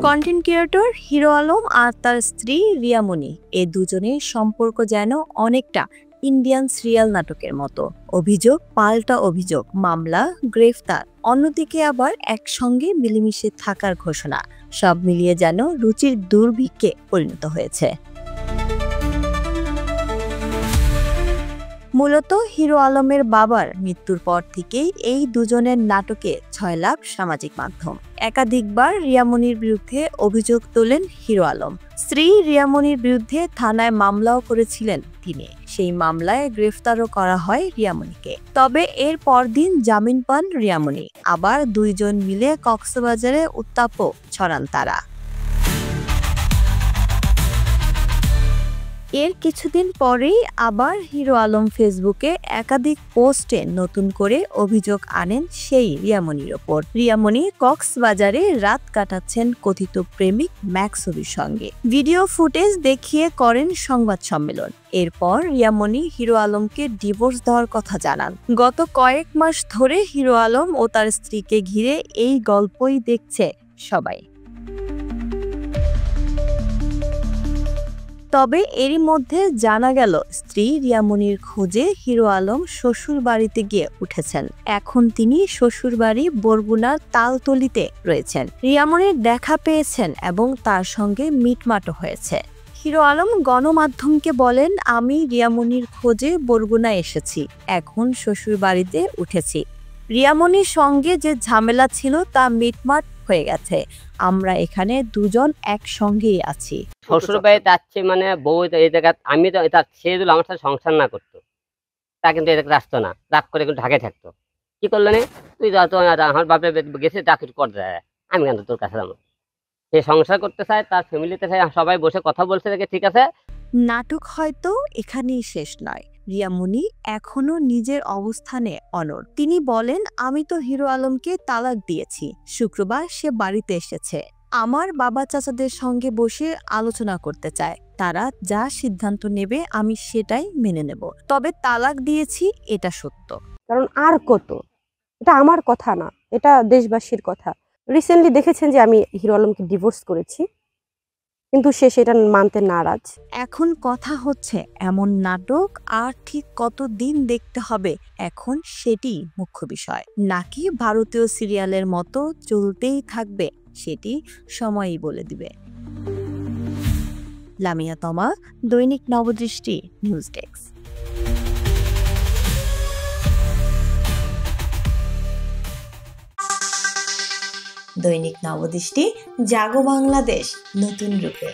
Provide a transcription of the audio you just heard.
Content creator hero Alam আর তার স্ত্রী রিয়ামণি এ দুজনের সম্পর্ক যেন অনেকটা ইন্ডিয়ান সিরিয়াল নাটকের মতো। অভিযোগ পাল্টা অভিযোগ, মামলা, গ্রেফতার, অন্যদিকে আবার একসঙ্গে মিলেমিশে থাকার ঘোষণা। সব মিলিয়ে যেন রুচির দুর্ভিক্ষে পরিণত হয়েছে। মূলত হিরো আলমের বাবার মৃত্যুর পর থেকেই এই দুজনের নাটকে ছয়লাভ সামাজিক মাধ্যম। একাধিকবার রিয়ামণির বিরুদ্ধে অভিযোগ তোলেন হিরো আলম। স্ত্রী রিয়ামণির বিরুদ্ধে থানায় মামলাও করেছিলেন তিনি। সেই মামলায় গ্রেফতারও করা হয় রিয়ামণিকে। তবে এর পরদিন জামিন পান রিয়ামণি। আবার দুইজন মিলে কক্সবাজারে উত্তাপও ছড়ান তারা। এর কিছুদিন পরেই আবার হিরো আলম ফেসবুকে একাধিক পোস্টে নতুন করে অভিযোগ আনেন সেই রিয়ামণির ওপর। রিয়ামণি কক্সবাজারে রাত কাটাচ্ছেন কথিত প্রেমিক ম্যাক্সবির সঙ্গে। ভিডিও ফুটেজ দেখিয়ে করেন সংবাদ সম্মেলন। এরপর রিয়ামণি হিরো আলমকে ডিভোর্স দেওয়ার কথা জানান। গত কয়েক মাস ধরে হিরো আলম ও তার স্ত্রীকে ঘিরে এই গল্পই দেখছে সবাই। তবে এরই মধ্যে জানা গেল স্ত্রী রিয়ামণির খোঁজে হিরো আলম শ্বশুর বাড়িতে গিয়ে উঠেছেন। এখন তিনি শ্বশুর বাড়ি বরগুনার তালতলিতে রয়েছেন। রিয়ামণির দেখা পেয়েছেন এবং তার সঙ্গে মিটমাটও হয়েছে। হিরো আলম গণমাধ্যমকে বলেন, আমি রিয়ামণির খোঁজে বরগুনা এসেছি, এখন শ্বশুর বাড়িতে উঠেছি। রিয়ামণির সঙ্গে যে ঝামেলা ছিল তা মিটমাট হয়ে গেছে। আমরা এখানে দুজন একসঙ্গেই আছি। শ্বশুর বাড়ি যাচ্ছে মানে বউ এই জায়গা, আমি তো এটা ছেড়ে দিল আমার সাথে সংসার না করতো, তা কিন্তু এটাকে আসতো না, রাগ করে কিন্তু ঢাকে থাকতো। কি করলো নে, তুই যা তো আমার বাপে গেছে যা কিছু কর যায়, আমি কিন্তু তোর কাছে যাবো। সে সংসার করতে চায়, তার ফ্যামিলিতে চায়, সবাই বসে কথা বলছে, ঠিক আছে। নাটক হয়তো এখানেই শেষ নয়। রিয়ামণি এখনো নিজের অবস্থানে অনড়। তিনি বলেন, আমি তো হিরো আলমকে তালাক দিয়েছি। শুক্রবার সে বাড়িতে এসেছে। আমার বাবা চাচাদের সঙ্গে বসে আলোচনা করতে চায়। তারা যা সিদ্ধান্ত নেবে আমি সেটাই মেনে নেব। তবে তালাক দিয়েছি এটা সত্য। কারণ আর কত, এটা আমার কথা না, এটা দেশবাসীর কথা। রিসেন্টলি দেখেছেন যে আমি হিরো আলমকে ডিভোর্স করেছি, কিন্তু সে সেটা মানতে নারাজ। এখন কথা হচ্ছে এমন নাটক আর ঠিক কতদিন দেখতে হবে, এখন সেটি মুখ্য বিষয়। নাকি ভারতীয় সিরিয়ালের মতো চলতেই থাকবে, সেটি সময়ই বলে দিবে। লামিয়া তমা, দৈনিক নবদৃষ্টি, নিউজ ডেস্ক। দৈনিক নবদৃষ্টি, জাগো বাংলাদেশ নতুন রূপে।